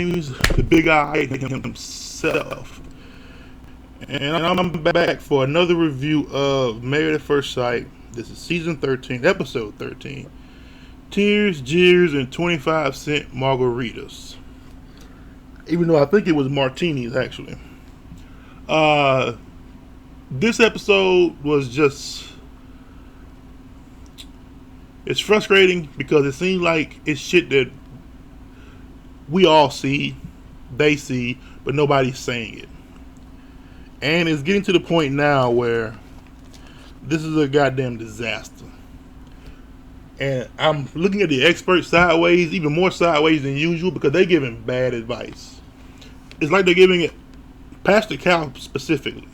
James, the big eye himself. And I'm back for another review of Married at First Sight. This is season 13, episode 13. Tears, Jeers, and 25-cent margaritas. Even though I think it was martinis, actually. This episode was just... It's frustrating because it seems like it's shit that we all see, they see, but nobody's saying it. And it's getting to the point now where this is a goddamn disaster. And I'm looking at the experts sideways, even more sideways than usual, because they're giving bad advice. It's like they're giving it, Pastor Cal specifically.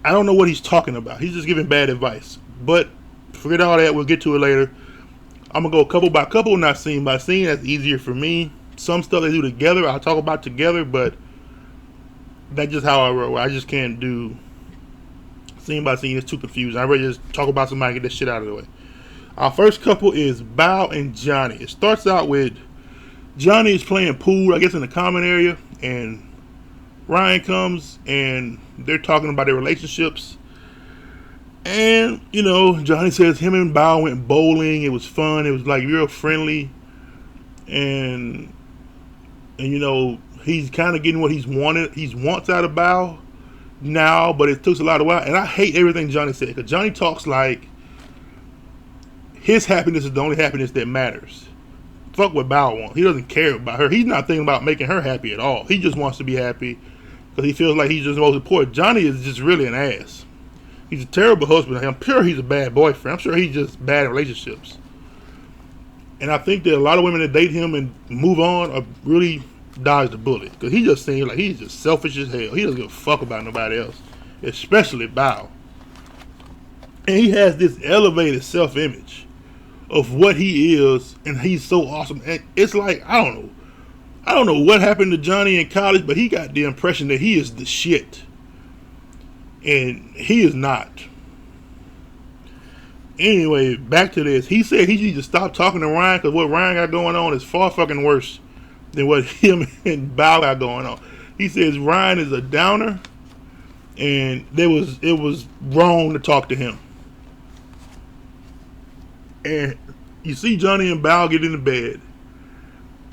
I don't know what he's talking about. He's just giving bad advice. But forget all that, we'll get to it later. I'm going to go couple by couple, not scene by scene. That's easier for me. Some stuff they do together, I'll talk about together, but that's just how I roll. I just can't do scene by scene. It's too confusing. I'd rather just talk about somebody and get this shit out of the way. Our first couple is Bao and Johnny. It starts out with Johnny is playing pool, I guess in the common area, and Ryan comes and they're talking about their relationships. And, you know, Johnny says him and Bao went bowling. It was fun. It was like real friendly. And you know, he's kind of getting what he wants out of Bao now, but it took a lot of while. And I hate everything Johnny said, because Johnny talks like his happiness is the only happiness that matters. Fuck what Bao wants. He doesn't care about her. He's not thinking about making her happy at all. He just wants to be happy because he feels like he's just the most important. Johnny is just really an ass. He's a terrible husband. I'm sure he's a bad boyfriend. I'm sure he's just bad in relationships. And I think that a lot of women that date him and move on are really dodge the bullet, because he just seems like he's just selfish as hell. He doesn't give a fuck about nobody else, especially Bao. And he has this elevated self-image of what he is, and he's so awesome. And it's like, I don't know what happened to Johnny in college, but he got the impression that he is the shit, and he is not. Anyway, back to this. He said he needs to stop talking to Ryan, because what Ryan got going on is far fucking worse than what him and Bao got going on. He says Ryan is a downer, and it was wrong to talk to him. And you see Johnny and Bao get into bed,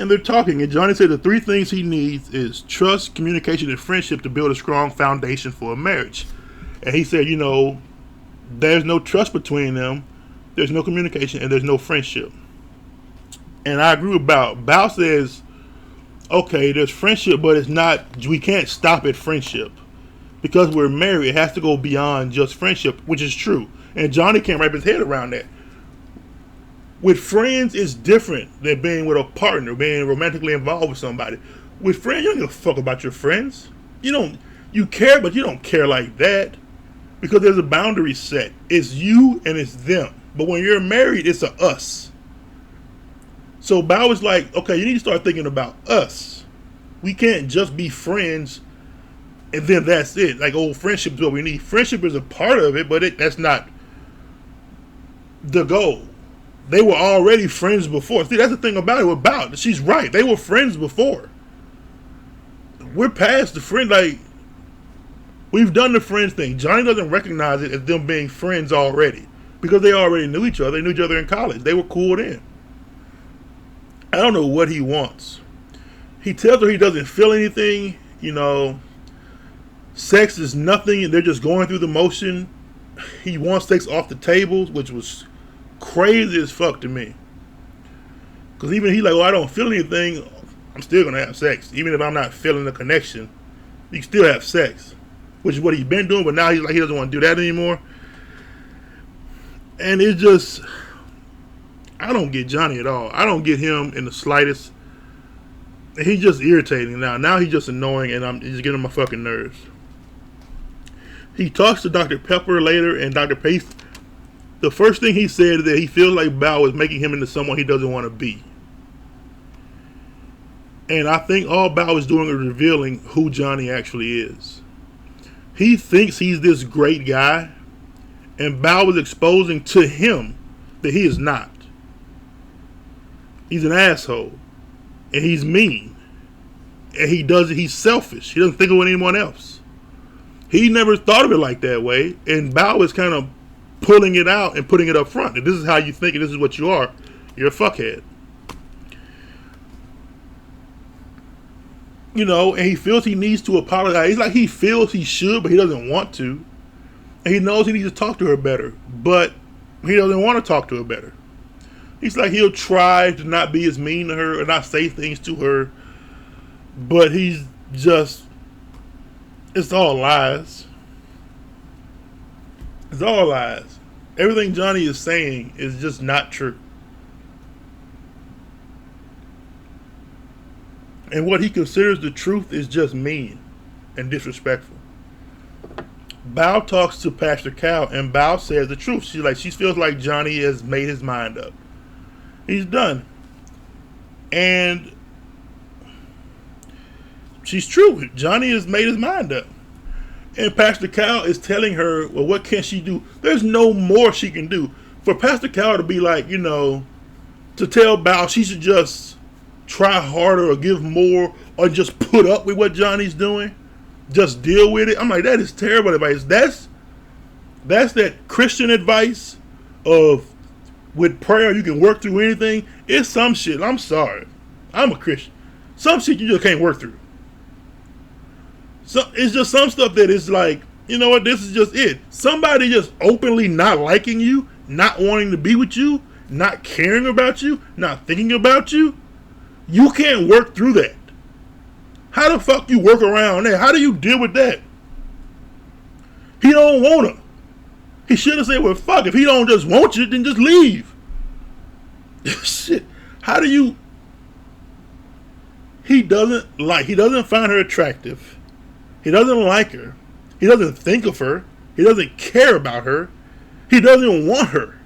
and they're talking, and Johnny said the three things he needs is trust, communication, and friendship to build a strong foundation for a marriage. And he said, you know, there's no trust between them, there's no communication, and there's no friendship. And I agree with Bao. Bao says, okay, there's friendship, but it's not, we can't stop at friendship. Because we're married, it has to go beyond just friendship, which is true. And Johnny can't wrap his head around that. With friends, it's different than being with a partner, being romantically involved with somebody. With friends, you don't give a fuck about your friends. You care, but you don't care like that. Because there's a boundary set. It's you and it's them. But when you're married, it's a us. So Bao is like, okay, you need to start thinking about us. We can't just be friends and then that's it. Like, friendship is what we need. Friendship is a part of it, but that's not the goal. They were already friends before. See, that's the thing about it with Bao. She's right. They were friends before. We're past the friend, like, we've done the friends thing. Johnny doesn't recognize it as them being friends already, because they already knew each other. They knew each other in college. They were cool then. I don't know what he wants. He tells her he doesn't feel anything. You know, sex is nothing, and they're just going through the motion. He wants sex off the tables, which was crazy as fuck to me. Because even he's like, I don't feel anything. I'm still going to have sex. Even if I'm not feeling the connection, you can still have sex. Which is what he's been doing, but now he's like, he doesn't want to do that anymore. And it's just, I don't get Johnny at all. I don't get him in the slightest. And he's just irritating now. Now he's just annoying, and he's getting on my fucking nerves. He talks to Dr. Pepper later, and Dr. Pace, the first thing he said is that he feels like Bao is making him into someone he doesn't want to be. And I think all Bao is doing is revealing who Johnny actually is. He thinks he's this great guy, and Bao is exposing to him that he is not. He's an asshole. and he's mean, and he's selfish. He doesn't think of anyone else. He never thought of it like that way, and Bao is kind of pulling it out and putting it up front. And this is how you think, and this is what you are. You're a fuckhead. You know, and he feels he needs to apologize. It's like he feels he should, but he doesn't want to. And he knows he needs to talk to her better, but he doesn't want to talk to her better. He's like, he'll try to not be as mean to her or not say things to her, but he's just, it's all lies. It's all lies. Everything Johnny is saying is just not true. And what he considers the truth is just mean and disrespectful. Bao talks to Pastor Cal, and Bao says the truth. She feels like Johnny has made his mind up. He's done. And she's true. Johnny has made his mind up. And Pastor Cal is telling her, well, what can she do? There's no more she can do. For Pastor Cal to be like, to tell Bao she should just try harder or give more or just put up with what Johnny's doing, just deal with it. I'm like, that is terrible advice. That's that Christian advice of with prayer you can work through anything. It's some shit. I'm sorry. I'm a Christian. Some shit you just can't work through. So it's just some stuff that is like, you know what, this is just it. Somebody just openly not liking you, not wanting to be with you, not caring about you, not thinking about you. You can't work through that. How the fuck you work around that? How do you deal with that? He don't want her. He should have said, well, fuck, if he don't just want you, then just leave. Shit. How do you... He doesn't find her attractive. He doesn't like her. He doesn't think of her. He doesn't care about her. He doesn't want her.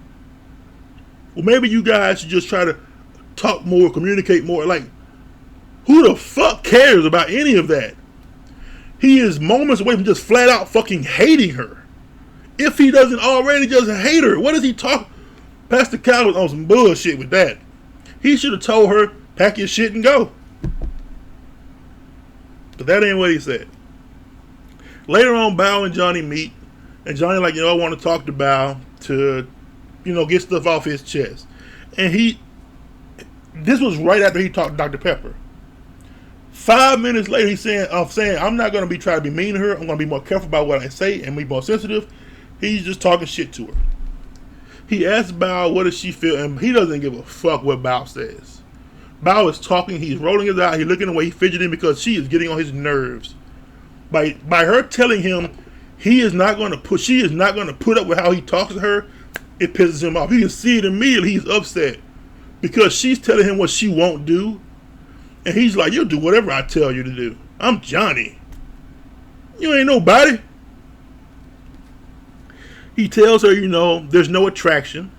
Well, maybe you guys should just try to talk more, communicate more. Like, who the fuck cares about any of that? He is moments away from just flat out fucking hating her. If he doesn't already just hate her, what does he talk? Pastor Cal was on some bullshit with that. He should have told her, pack your shit and go. But that ain't what he said. Later on, Bao and Johnny meet. And Johnny like, I want to talk to Bao to, get stuff off his chest. And this was right after he talked to Dr. Pepper. 5 minutes later, he's saying, I'm not going to be trying to be mean to her. I'm going to be more careful about what I say and be more sensitive. He's just talking shit to her. He asks Bao, what does she feel? And he doesn't give a fuck what Bao says. Bao is talking. He's rolling his eye. He's looking away. He's fidgeting because she is getting on his nerves. By her telling him she is not going to put up with how he talks to her, it pisses him off. You can see it immediately. He's upset because she's telling him what she won't do. And he's like, you'll do whatever I tell you to do. I'm Johnny. You ain't nobody. He tells her, there's no attraction.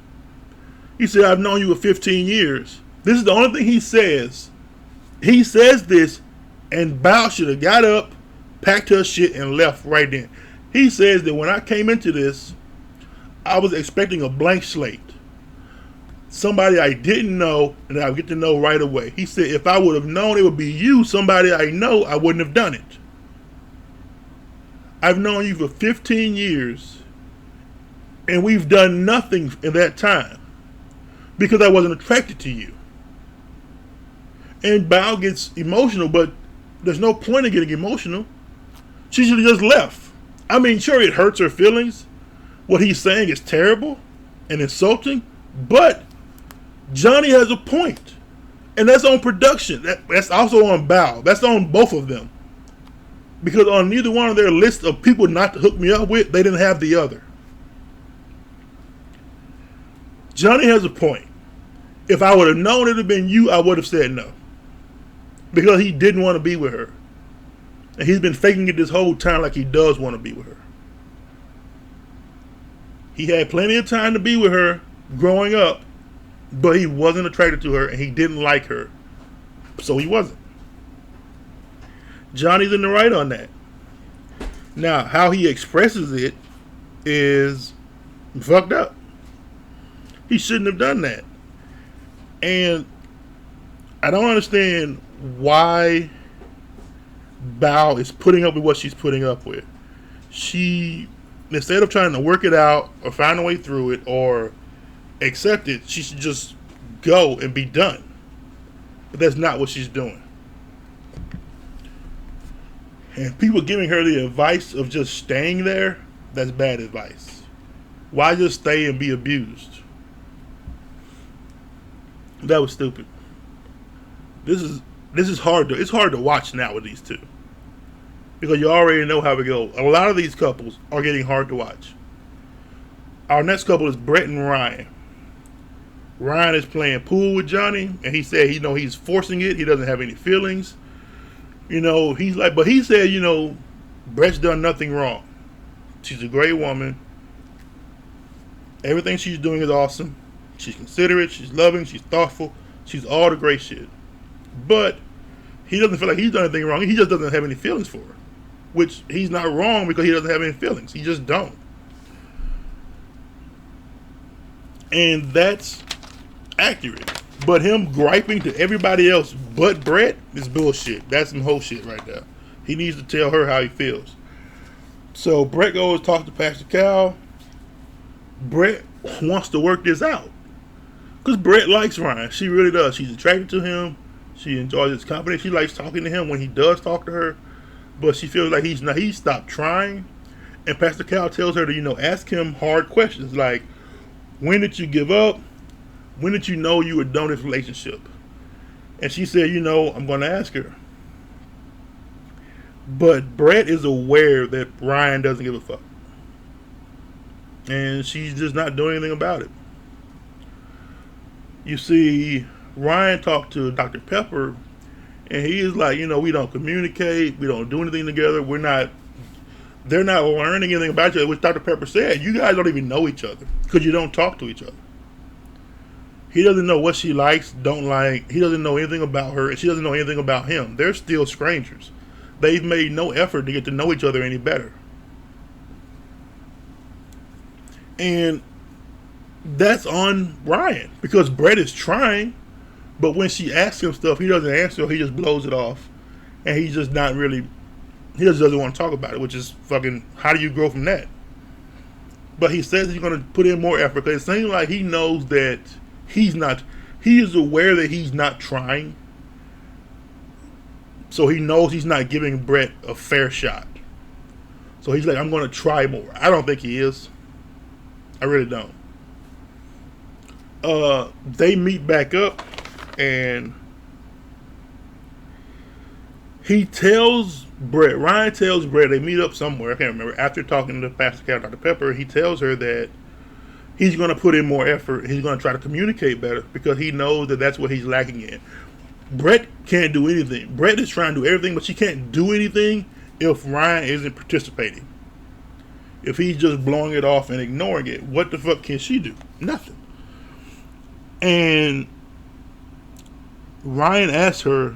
He said, I've known you for 15 years. This is the only thing he says. He says this, and Bao should have got up, packed her shit, and left right then. He says that when I came into this, I was expecting a blank slate. Somebody I didn't know, and I would get to know right away. He said, if I would have known it would be you, somebody I know, I wouldn't have done it. I've known you for 15 years, and we've done nothing in that time because I wasn't attracted to you. And Bao gets emotional, but there's no point in getting emotional. She should have just left. I mean, sure, it hurts her feelings. What he's saying is terrible and insulting, but Johnny has a point. And that's on production. That's also on Bao. That's on both of them. Because on neither one of their list of people not to hook me up with, they didn't have the other. Johnny has a point. If I would have known it would have been you, I would have said no. Because he didn't want to be with her. And he's been faking it this whole time like he does want to be with her. He had plenty of time to be with her growing up, but he wasn't attracted to her and he didn't like her. So he wasn't. Johnny's in the right on that. Now, how he expresses it is fucked up. He shouldn't have done that. And I don't understand why Bao is putting up with what she's putting up with. She, instead of trying to work it out or find a way through it or accept it, she should just go and be done. But that's not what she's doing. And people giving her the advice of just staying there, that's bad advice. Why just stay and be abused? That was stupid. This is hard to, it's hard to watch now with these two. Because you already know how it goes. A lot of these couples are getting hard to watch. Our next couple is Brett and Ryan. Ryan is playing pool with Johnny, and he said, he's forcing it. He doesn't have any feelings. He's like, but he said, Brett's done nothing wrong. She's a great woman. Everything she's doing is awesome. She's considerate, she's loving, she's thoughtful. She's all the great shit. But he doesn't feel like he's done anything wrong. He just doesn't have any feelings for her. Which he's not wrong because he doesn't have any feelings. He just don't. And that's accurate. But him griping to everybody else but Brett is bullshit. That's some whole shit right there. He needs to tell her how he feels. So Brett goes to talk to Pastor Cal. Brett wants to work this out. Because Brett likes Ryan. She really does. She's attracted to him. She enjoys his company. She likes talking to him when he does talk to her. But she feels like he's stopped trying. And Pastor Cal tells her to, ask him hard questions like, when did you give up? When did you know you were done with this relationship? And she said, I'm going to ask her. But Brett is aware that Ryan doesn't give a fuck. And she's just not doing anything about it. You see, Ryan talked to Dr. Pepper, and he is like, we don't communicate, we don't do anything together, they're not learning anything about each other, which Dr. Pepper said, you guys don't even know each other, because you don't talk to each other. He doesn't know what she likes, don't like, he doesn't know anything about her, and she doesn't know anything about him. They're still strangers. They've made no effort to get to know each other any better. And that's on Ryan, because Brett is trying, but when she asks him stuff, he doesn't answer, he just blows it off, and he's just not really, he just doesn't want to talk about it, which is fucking, how do you grow from that? But he says he's going to put in more effort, because it seems like he knows that he is aware that he's not trying, so he knows he's not giving Brett a fair shot. So he's like, I'm going to try more. I don't think he is. I really don't. They meet back up, and he tells Brett, Ryan tells Brett, they meet up somewhere, I can't remember, after talking to Pastor Cal, Dr. Pepper, he tells her that he's going to put in more effort, he's going to try to communicate better, because he knows that that's what he's lacking in. Brett can't do anything. Brett is trying to do everything, but she can't do anything if Ryan isn't participating. If he's just blowing it off and ignoring it, what the fuck can she do? Nothing. And Ryan asked her,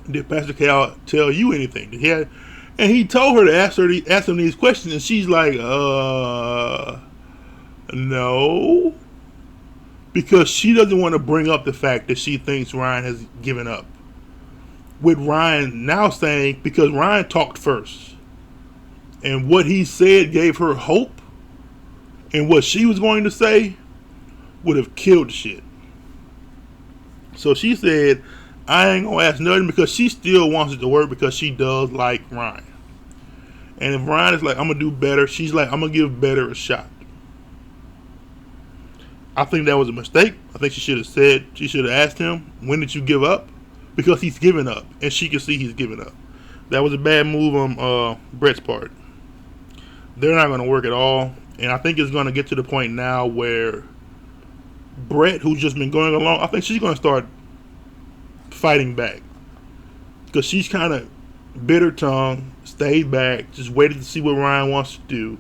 did Pastor Cal tell you anything? And he told her to ask him these questions, and she's like, no. Because she doesn't want to bring up the fact that she thinks Ryan has given up. With Ryan now saying, because Ryan talked first, and what he said gave her hope, and what she was going to say would have killed shit. So she said, I ain't gonna ask nothing, because she still wants it to work, because she does like Ryan. And if Ryan is like, I'm gonna do better, she's like, I'm gonna give better a shot. I think that was a mistake. I think she should have asked him, when did you give up? Because he's given up, and she can see he's given up. That was a bad move on Brett's part. They're not going to work at all, and I think it's going to get to the point now where Brett, who's just been going along, I think she's going to start fighting back, because she's kind of bitter tongue, stayed back, just waited to see what Ryan wants to do,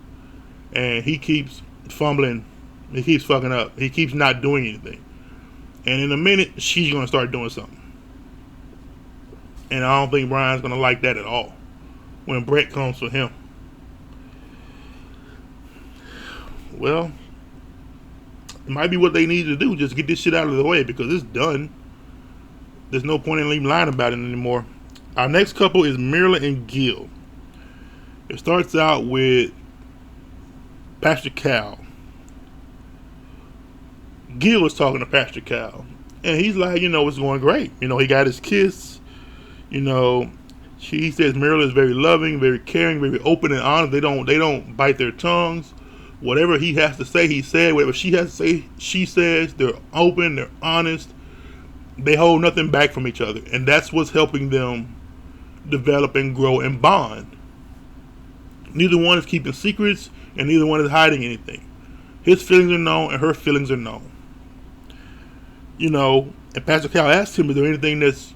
and he keeps fumbling. He keeps fucking up. He keeps not doing anything. And in a minute, she's going to start doing something. And I don't think Ryan's going to like that at all when Brett comes for him. Well, it might be what they need to do. Just get this shit out of the way, because it's done. There's no point in even lying about it anymore. Our next couple is Myrla and Gil. It starts out with Pastor Cal. Gil was talking to Pastor Cal, and he's like, it's going great. He got his kiss. You know, he says Myrla is very loving, very caring, very open and honest. They don't bite their tongues. Whatever he has to say, he said. Whatever she has to say, she says. They're open, they're honest. They hold nothing back from each other, and that's what's helping them develop and grow and bond. Neither one is keeping secrets, and neither one is hiding anything. His feelings are known, and her feelings are known. And Pastor Cal asked him, is there anything that's,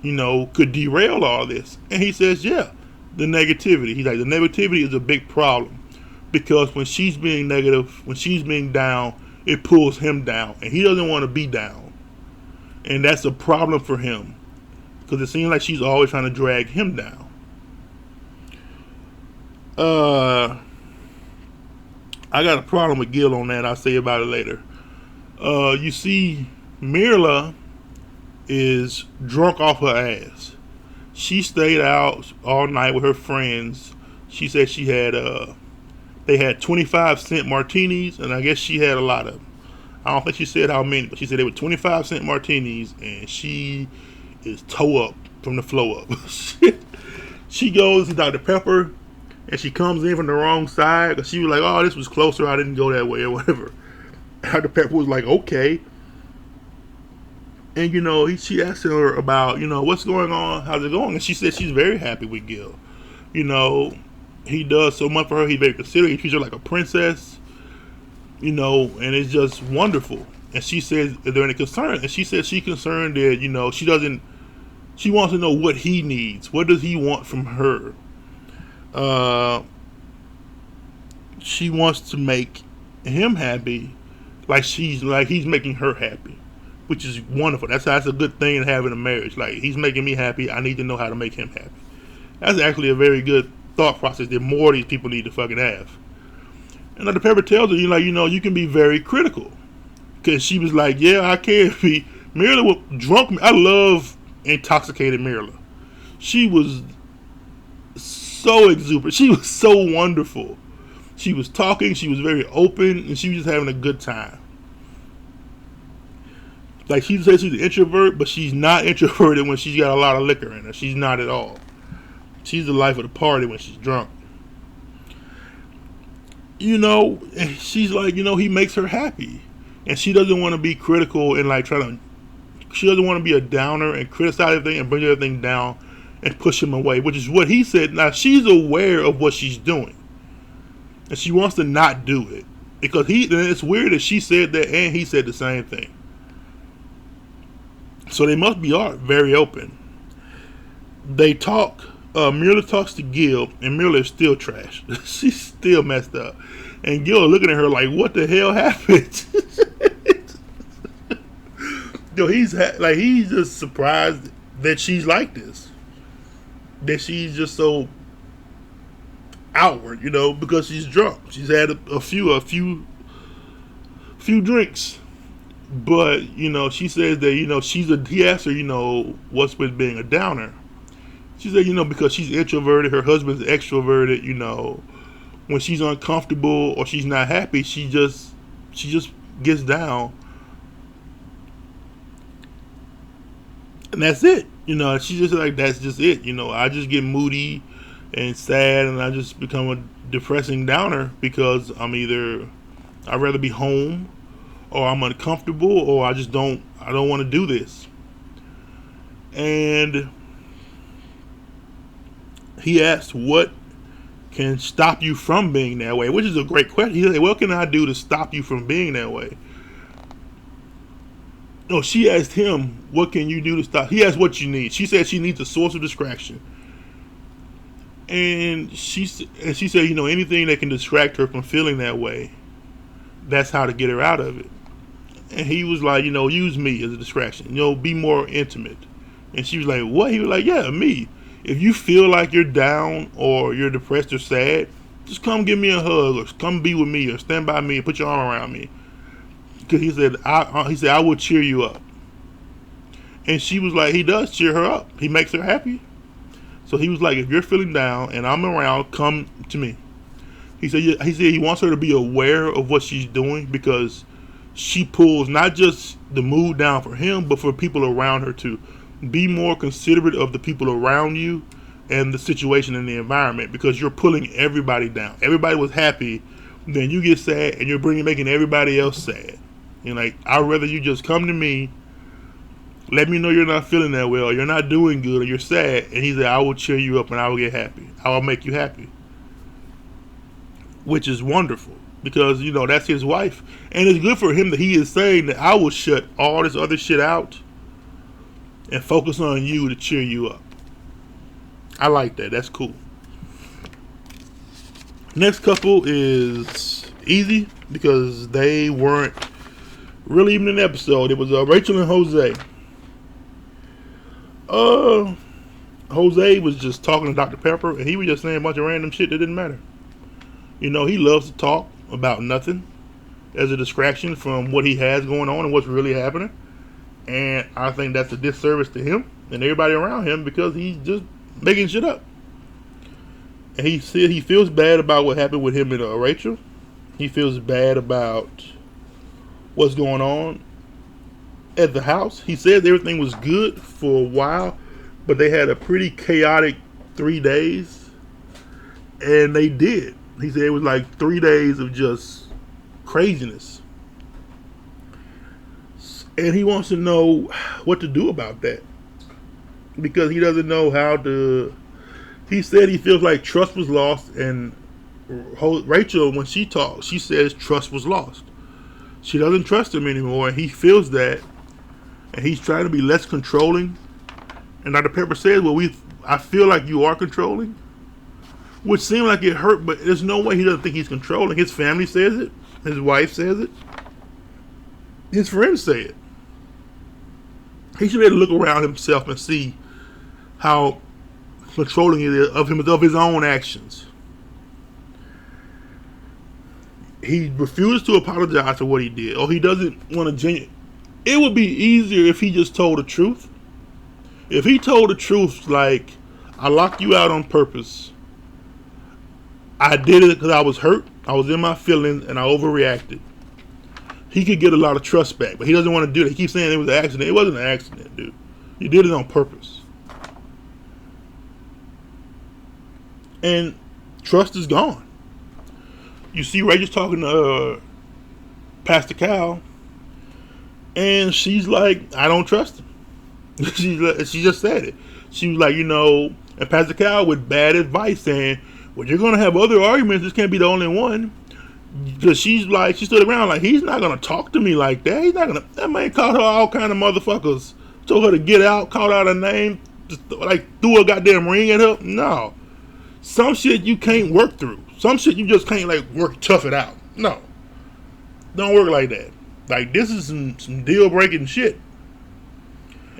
could derail all this? And he says, yeah, the negativity. He's like, the negativity is a big problem, because when she's being negative, when she's being down, it pulls him down, and he doesn't want to be down. And that's a problem for him, because it seems like she's always trying to drag him down. I got a problem with Gil on that. I'll say about it later. You see, Myrla is drunk off her ass. She stayed out all night with her friends. She said they had 25-cent martinis, and I guess she had a lot of them. I don't think she said how many, but she said they were 25-cent martinis, and she is toe up from the flow up. She goes to Dr. Pepper, and she comes in from the wrong side, because she was like, oh, this was closer, I didn't go that way, or whatever. Dr. Pepper was like, okay. And, she asked her about, what's going on, how's it going? And she said she's very happy with Gil. He does so much for her, he's very considerate, he treats her like a princess. And it's just wonderful. And she says, is there any concern? And she said she's concerned that, she wants to know what he needs. What does he want from her? She wants to make him happy, like he's making her happy, which is wonderful. That's a good thing to have in a marriage. Like, he's making me happy, I need to know how to make him happy. That's actually a very good thought process that more of these people need to fucking have. And Dr. Pepper tells her, you can be very critical. Because she was like, yeah, I can be. Myrla was drunk. I love intoxicated Myrla. She was so exuberant. She was so wonderful. She was talking. She was very open. And she was just having a good time. Like, she says she's an introvert, but she's not introverted when she's got a lot of liquor in her. She's not at all. She's the life of the party when she's drunk. She's like, he makes her happy. And she doesn't want to be critical and she doesn't want to be a downer and criticize everything and bring everything down and push him away, which is what he said. Now, she's aware of what she's doing. And she wants to not do it. Because it's weird that she said that and he said the same thing. So they must be very open. They talk. Myrla talks to Gil, and Myrla is still trash. She's still messed up. And Gil is looking at her like, what the hell happened? He's just surprised that she's like this. That she's just so outward, because she's drunk. She's had a few drinks. But, she says that, he asked her, what's with being a downer? She said, because she's introverted, her husband's extroverted, when she's uncomfortable or she's not happy, she just gets down. And that's it. She's just like, that's just it. I just get moody and sad, and I just become a depressing downer because I'd rather be home, or I'm uncomfortable, or I don't want to do this. And he asked, what can stop you from being that way? Which is a great question. He said, what can I do to stop you from being that way? No, she asked him, what can you do to stop? He asked what you need. She said she needs a source of distraction. And she said, anything that can distract her from feeling that way, that's how to get her out of it. And he was like, use me as a distraction. Be more intimate. And she was like, what? He was like, yeah, me. If you feel like you're down or you're depressed or sad, just come give me a hug, or come be with me, or stand by me and put your arm around me. Because he said, I will cheer you up. And she was like, he does cheer her up. He makes her happy. So he was like, if you're feeling down and I'm around, come to me. He said he wants her to be aware of what she's doing because she pulls not just the mood down for him, but for people around her too. Be more considerate of the people around you and the situation and the environment, because you're pulling everybody down. Everybody was happy, then you get sad and you're making everybody else sad. You're like, I'd rather you just come to me, let me know you're not feeling that well, or you're not doing good, or you're sad, and he said, I will cheer you up and I will get happy. I will make you happy. Which is wonderful, because, you know, that's his wife. And it's good for him that he is saying that I will shut all this other shit out and focus on you to cheer you up. I like that. That's cool. Next couple is easy because they weren't really even in the episode. It was Rachel and Jose. Jose was just talking to Dr. Pepper, and he was just saying a bunch of random shit that didn't matter. You know, he loves to talk about nothing as a distraction from what he has going on and what's really happening. And I think that's a disservice to him and everybody around him, because he's just making shit up. And he said he feels bad about what happened with him and Rachel. He feels bad about what's going on at the house. He said everything was good for a while, but they had a pretty chaotic 3 days. And they did. He said it was like 3 days of just craziness. And he wants to know what to do about that, because he doesn't know how to. He said he feels like trust was lost, and Rachel, when she talks, she says trust was lost. She doesn't trust him anymore, and he feels that, and he's trying to be less controlling. And Dr. Pepper says, well, I feel like you are controlling, which seemed like it hurt, but there's no way he doesn't think he's controlling. His family says it. His wife says it. His friends say it. He should be able to look around himself and see how controlling it is of his own actions. He refused to apologize for what he did, or he doesn't want to genuine. It would be easier if he just told the truth. If he told the truth, like, I locked you out on purpose. I did it because I was hurt. I was in my feelings and I overreacted. He could get a lot of trust back, but he doesn't want to do that. He keeps saying it was an accident. It wasn't an accident, dude. You did it on purpose. And trust is gone. You see Rachel's talking to Pastor Cal, and she's like, I don't trust him. She just said it. She was like, you know, and Pastor Cal with bad advice saying, well, you're going to have other arguments. This can't be the only one. Because she stood around like, he's not going to talk to me like that. He's not going to. That man called her all kind of motherfuckers. Told her to get out, called out her name, just like threw a goddamn ring at her. No. Some shit you can't work through. Some shit you just can't tough it out. No. Don't work like that. Like, this is some deal breaking shit.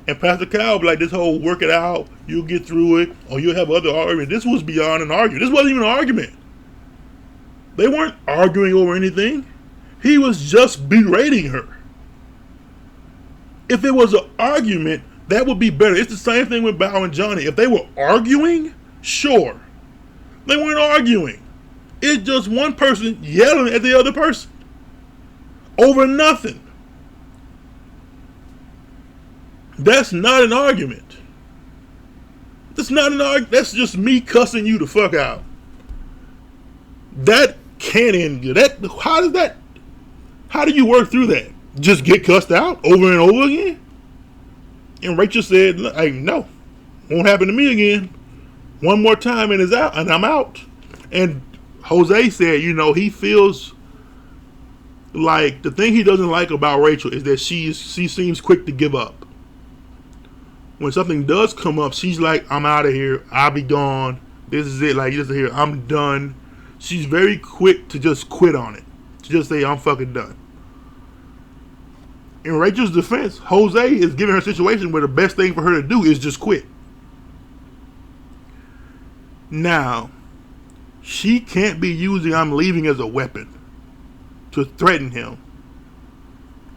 And Pastor Cal be like, this whole work it out, you'll get through it, or you'll have other arguments. This was beyond an argument. This wasn't even an argument. They weren't arguing over anything. He was just berating her. If it was an argument, that would be better. It's the same thing with Bao and Johnny. If they were arguing, sure. They weren't arguing. It's just one person yelling at the other person over nothing. That's not an argument. That's not an argument. That's just me cussing you the fuck out. That can't end good. How do you work through that? Just get cussed out over and over again? And Rachel said, hey, no, won't happen to me again. One more time and I'm out. And Jose said, you know, he feels like the thing he doesn't like about Rachel is that she seems quick to give up. When something does come up, she's like, I'm out of here. I'll be gone. This is it. Like, just here, I'm done. She's very quick to just quit on it. To just say, I'm fucking done. In Rachel's defense, Jose is giving her a situation where the best thing for her to do is just quit. Now, she can't be using I'm leaving as a weapon to threaten him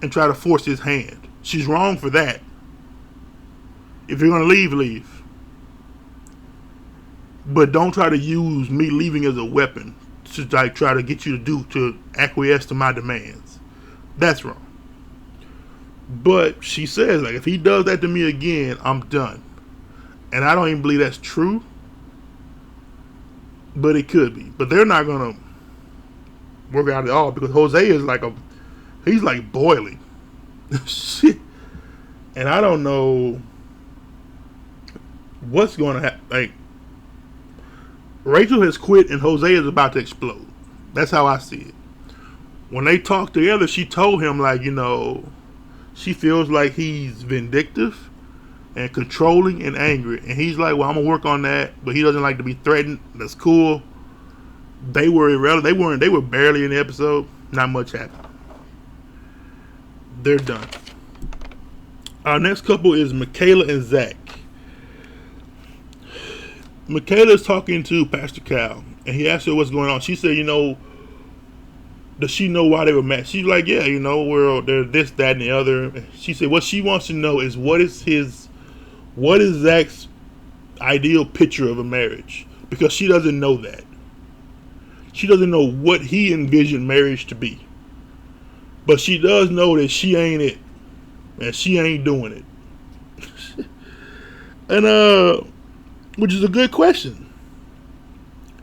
and try to force his hand. She's wrong for that. If you're gonna leave, leave. But don't try to use me leaving as a weapon to like try to get you to acquiesce to my demands. That's wrong. But she says, like, if he does that to me again, I'm done. And I don't even believe that's true. But it could be. But they're not gonna work out at all because Jose is like he's like boiling. Shit. And I don't know what's gonna happen. Like, Rachel has quit and Jose is about to explode. That's how I see it. When they talked together, she told him, like, she feels like he's vindictive and controlling and angry. And he's like, well, I'm going to work on that. But he doesn't like to be threatened. That's cool. They were irrelevant. They were barely in the episode. Not much happened. They're done. Our next couple is Michaela and Zach. Michaela is talking to Pastor Cal. And he asked her what's going on. She said, does she know why they were mad? She's like, yeah, they're this, that, and the other. She said what she wants to know is what is Zach's ideal picture of a marriage? Because she doesn't know that. She doesn't know what he envisioned marriage to be. But she does know that she ain't it. And she ain't doing it. And which is a good question.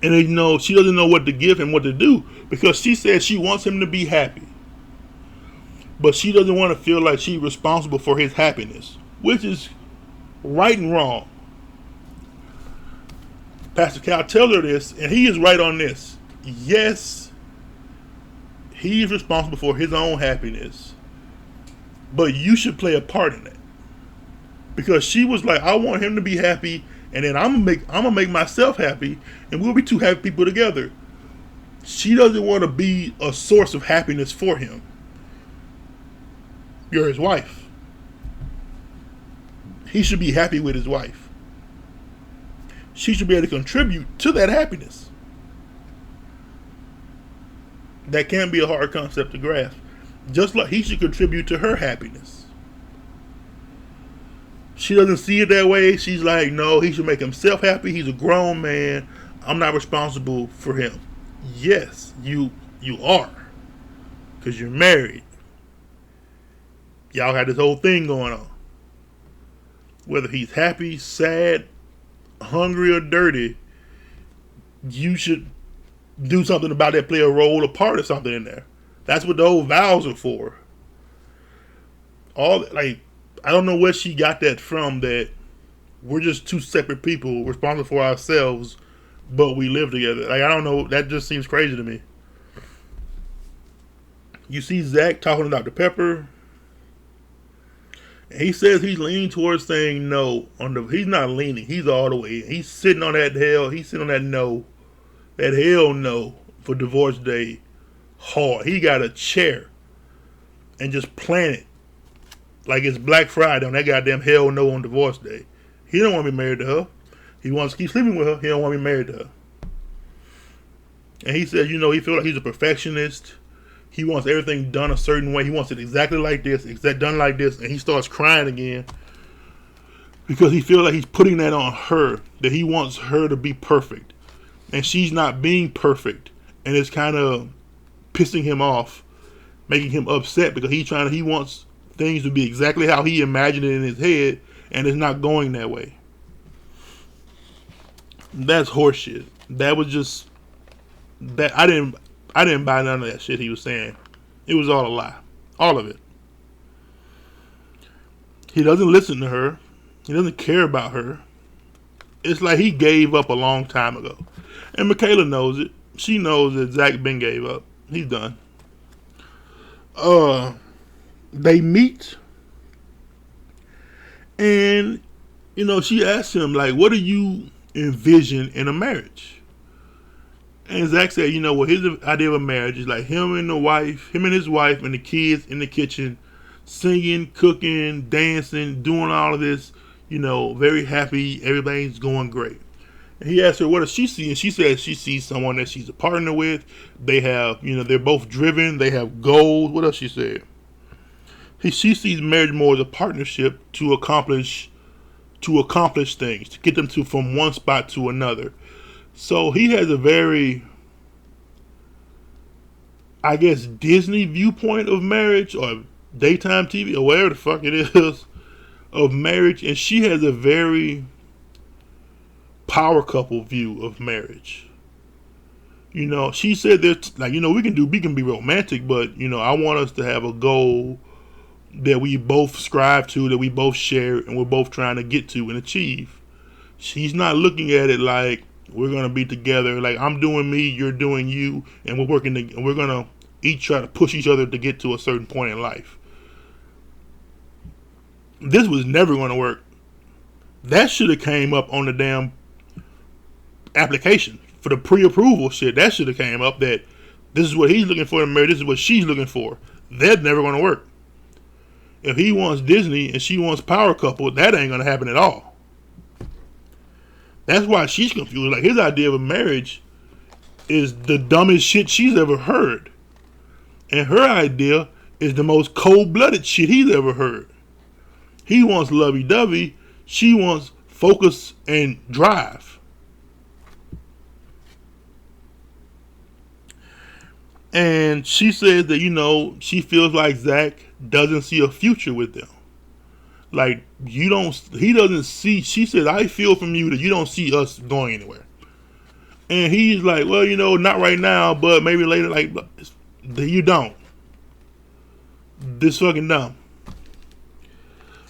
And she doesn't know what to give him, what to do, because she says she wants him to be happy. But she doesn't want to feel like she's responsible for his happiness, which is right and wrong. Pastor Cal tells her this, and he is right on this. Yes, he is responsible for his own happiness, but you should play a part in it. Because she was like, I want him to be happy, and then I'm gonna make myself happy, and we'll be two happy people together. She doesn't want to be a source of happiness for him. You're his wife. He should be happy with his wife. She should be able to contribute to that happiness. That can be a hard concept to grasp. Just like he should contribute to her happiness. She doesn't see it that way. She's like, no, he should make himself happy. He's a grown man. I'm not responsible for him. Yes, you are. Because you're married. Y'all got this whole thing going on. Whether he's happy, sad, hungry, or dirty, you should do something about that, play a role, a part of something in there. That's what the old vows are for. I don't know where she got that from, that we're just two separate people responsible for ourselves, but we live together. Like, I don't know. That just seems crazy to me. You see Zach talking to Dr. Pepper. And he says he's leaning towards saying no. He's not leaning. He's all the way. He's sitting on that hell. He's sitting on that no. That hell no for divorce day hard. He got a chair and just plant it like it's Black Friday on that goddamn hell no on divorce day. He don't want to be married to her. He wants to keep sleeping with her. He don't want to be married to her. And he says, he feels like he's a perfectionist. He wants everything done a certain way. He wants it exactly like this, done like this. And he starts crying again because he feels like he's putting that on her, that he wants her to be perfect. And she's not being perfect. And it's kind of pissing him off, making him upset because he wants things to be exactly how he imagined it in his head, and it's not going that way. That's horseshit. That was just that I didn't buy none of that shit he was saying. It was all a lie. All of it. He doesn't listen to her. He doesn't care about her. It's like he gave up a long time ago. And Michaela knows it. She knows that Zach Ben gave up. He's done. They meet, and she asks him, like, what do you envision in a marriage? And Zach said, what his idea of a marriage is like him and his wife and the kids in the kitchen, singing, cooking, dancing, doing all of this, very happy, everything's going great. And he asked her, what does she see? And she said she sees someone that she's a partner with. They have, they're both driven. They have goals. What else she said? She sees marriage more as a partnership to accomplish to accomplish things, to get them to from one spot to another. So he has a very, I guess, Disney viewpoint of marriage, or daytime TV, or whatever the fuck it is, of marriage, and she has a very power couple view of marriage. You know, she said that, like, you know, we can be romantic, but, you know, I want us to have a goal that we both strive to, that we both share, and we're both trying to get to and achieve. She's not looking at it like we're gonna be together, like I'm doing me, you're doing you, and we're working and we're gonna each try to push each other to get to a certain point in life. This was never gonna work. That should have came up on the damn application for the pre-approval shit. That should have came up that this is what he's looking for in marriage, this is what she's looking for. That's never gonna work. If he wants Disney and she wants power couple, that ain't gonna happen at all. That's why she's confused. Like, his idea of a marriage is the dumbest shit she's ever heard. And her idea is the most cold-blooded shit he's ever heard. He wants lovey-dovey. She wants focus and drive. And she says that, you know, she feels like Zach doesn't see a future with them. Like, he doesn't see, she says, I feel from you that you don't see us going anywhere. And he's like, well, you know, not right now, but maybe later. Like, you don't. This fucking dumb.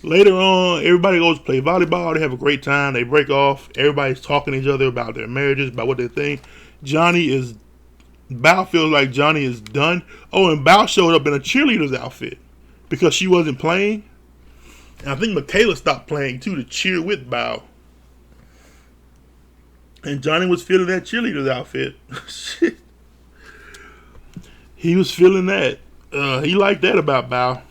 Later on, everybody goes to play volleyball. They have a great time. They break off. Everybody's talking to each other about their marriages, about what they think. Bao feels like Johnny is done. Oh, and Bao showed up in a cheerleader's outfit because she wasn't playing. And I think Michaela stopped playing too to cheer with Bao. And Johnny was feeling that cheerleader's outfit. Shit. He was feeling that. He liked that about Bao.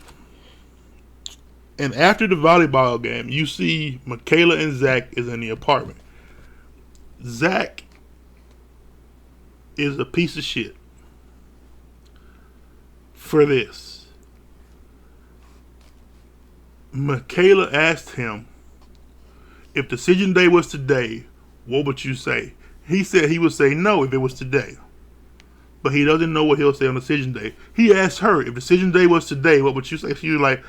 And after the volleyball game, you see Michaela and Zach is in the apartment. Zach is a piece of shit for this. Michaela asked him, if decision day was today, what would you say? He said he would say no if it was today. But he doesn't know what he'll say on decision day. He asked her, if decision day was today, what would you say? She was like,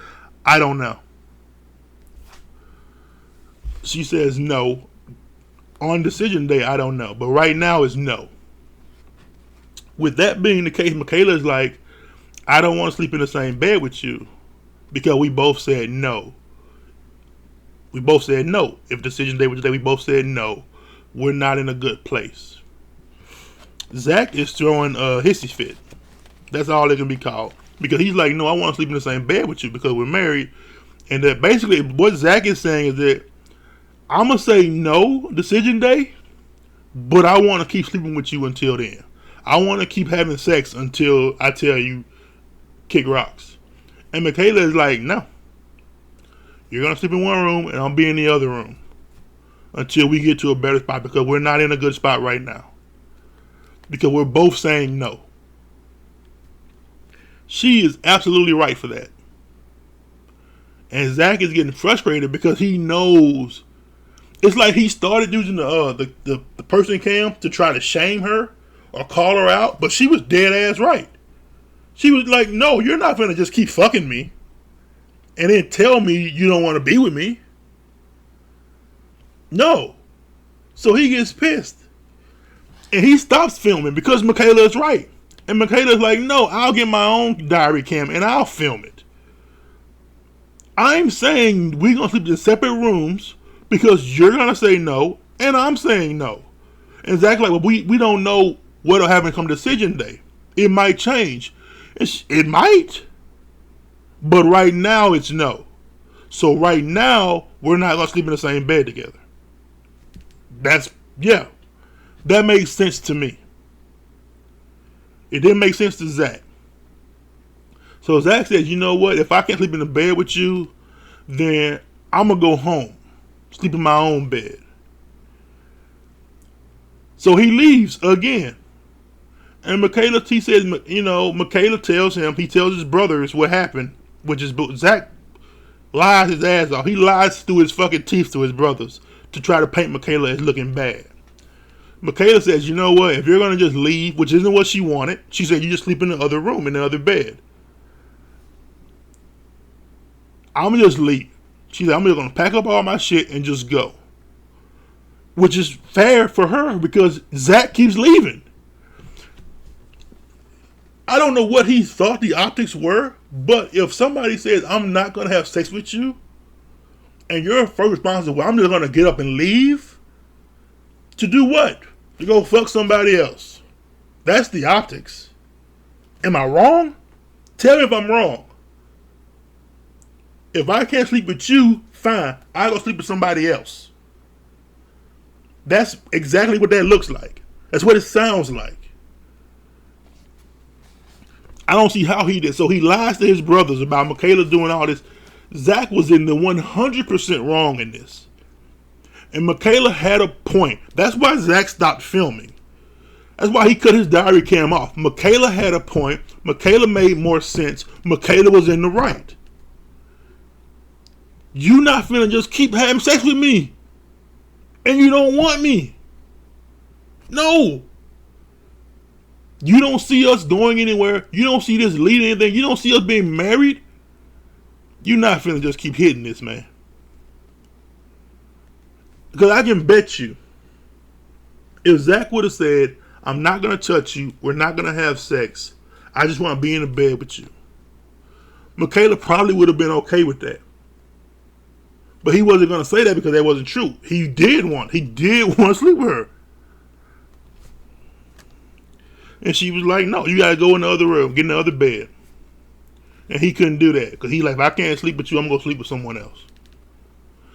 I don't know. She says no. On decision day, I don't know. But right now it's no. With that being the case, Michaela is like, I don't want to sleep in the same bed with you. Because we both said no. We both said no. If decision day was today, we both said no. We're not in a good place. Zach is throwing a hissy fit. That's all it can be called. Because he's like, no, I want to sleep in the same bed with you because we're married. And that basically what Zach is saying is that I'm going to say no decision day, but I want to keep sleeping with you until then. I want to keep having sex until I tell you kick rocks. And Michaela is like, no. You're going to sleep in one room and I'll be in the other room until we get to a better spot because we're not in a good spot right now. Because we're both saying no. She is absolutely right for that. And Zach is getting frustrated because he knows. It's like he started using the person cam to try to shame her or call her out, but she was dead ass right. She was like, no, you're not going to just keep fucking me and then tell me you don't want to be with me. No. So he gets pissed. And he stops filming because Michaela is right. And Michaela's like, no, I'll get my own diary cam and I'll film it. I'm saying we're going to sleep in separate rooms because you're going to say no and I'm saying no. And Zach's like, well, we don't know what'll happen come decision day. It might change. It might. But right now it's no. So right now we're not going to sleep in the same bed together. That makes sense to me. It didn't make sense to Zach. So Zach says, you know what? If I can't sleep in the bed with you, then I'm going to go home. Sleep in my own bed. So he leaves again. And Michaela, he says, you know, Michaela tells him, he tells his brothers what happened, which is Zach Lies his ass off. He lies through his fucking teeth to his brothers to try to paint Michaela as looking bad. Michaela says, you know what, if you're going to just leave, which isn't what she wanted, she said, you just sleep in the other room, in the other bed. I'm going to just leave. She said, I'm just going to pack up all my shit and just go. Which is fair for her because Zach keeps leaving. I don't know what he thought the optics were, but if somebody says, I'm not going to have sex with you, and your first response is, well, I'm just going to get up and leave, to do what? To go fuck somebody else. That's the optics. Am I wrong? Tell me if I'm wrong. If I can't sleep with you, fine. I'll go sleep with somebody else. That's exactly what that looks like. That's what it sounds like. I don't see how he did. So he lies to his brothers about Michaela doing all this. Zach was in the 100% wrong in this. And Michaela had a point. That's why Zach stopped filming. That's why he cut his diary cam off. Michaela had a point. Michaela made more sense. Michaela was in the right. You not finna just keep having sex with me. And you don't want me. No. You don't see us going anywhere. You don't see this leading anything. You don't see us being married. You're not finna just keep hitting this, man. Because I can bet you, if Zach would have said, I'm not going to touch you, we're not going to have sex, I just want to be in the bed with you, Michaela probably would have been okay with that. But he wasn't going to say that because that wasn't true. He did want to sleep with her. And she was like, no, you got to go in the other room, get in the other bed. And he couldn't do that because he like, if I can't sleep with you, I'm going to sleep with someone else.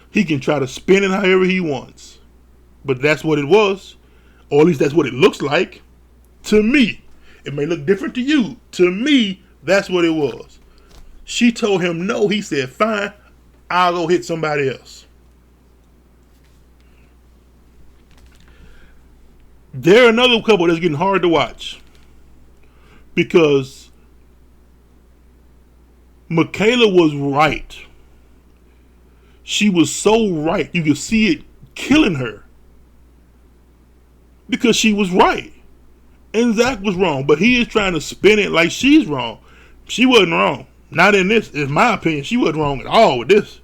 He can try to spin it however he wants. But that's what it was. Or at least that's what it looks like. To me. It may look different to you. To me, that's what it was. She told him no. He said, fine, I'll go hit somebody else. They're another couple that's getting hard to watch. Because Michaela was right. She was so right. You could see it killing her. Because she was right. And Zach was wrong. But he is trying to spin it like she's wrong. She wasn't wrong. Not in this. In my opinion, she wasn't wrong at all with this.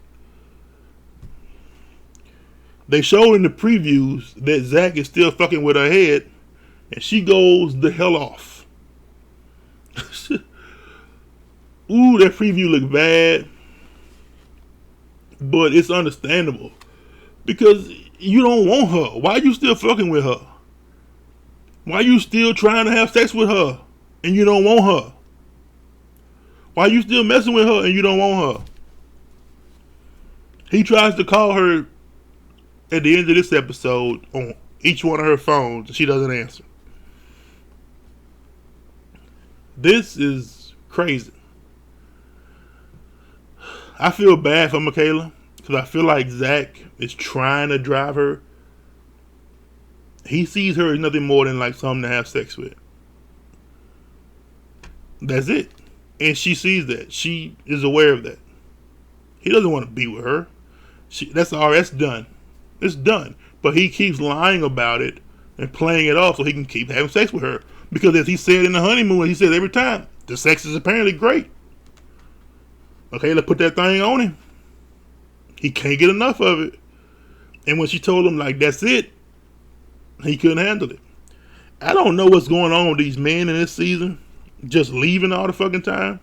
They showed in the previews that Zach is still fucking with her head. And she goes the hell off. Ooh, that preview looked bad. But it's understandable. Because you don't want her. Why are you still fucking with her? Why are you still trying to have sex with her and you don't want her? Why are you still messing with her and you don't want her? He tries to call her at the end of this episode on each one of her phones and she doesn't answer. This is crazy. I feel bad for Michaela because I feel like Zach is trying to drive her. He sees her as nothing more than like something to have sex with. That's it. And she sees that. She is aware of that. He doesn't want to be with her. That's done. It's done. But he keeps lying about it and playing it off so he can keep having sex with her. Because as he said in the honeymoon, he said every time, the sex is apparently great. Okay, let's put that thing on him. He can't get enough of it. And when she told him, like, that's it, he couldn't handle it. I don't know what's going on with these men in this season. Just leaving all the fucking time.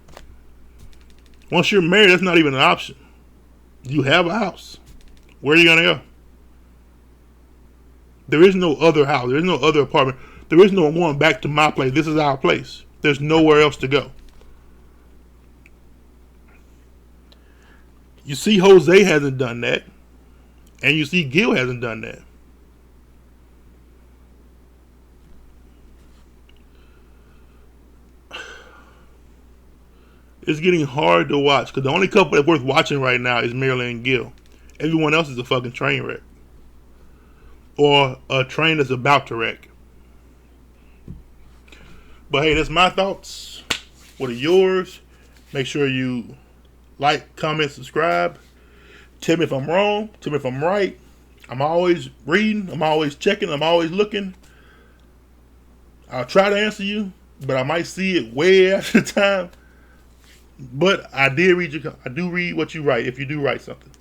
Once you're married, that's not even an option. You have a house. Where are you going to go? There is no other house. There is no other apartment. There is no going back to my place. This is our place. There's nowhere else to go. You see Jose hasn't done that. And you see Gil hasn't done that. It's getting hard to watch because the only couple that's worth watching right now is Marilyn and Gil. Everyone else is a fucking train wreck. Or a train that's about to wreck. But hey, that's my thoughts. What are yours? Make sure you Like, comment, subscribe. Tell me if I'm wrong. Tell me if I'm right. I'm always reading. I'm always checking. I'm always looking. I'll try to answer you, but I might see it way after the time. But I do read what you write if you do write something.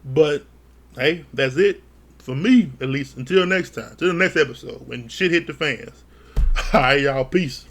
But hey, that's it for me, at least. Until next time, till the next episode when shit hit the fans. All right, y'all. Peace.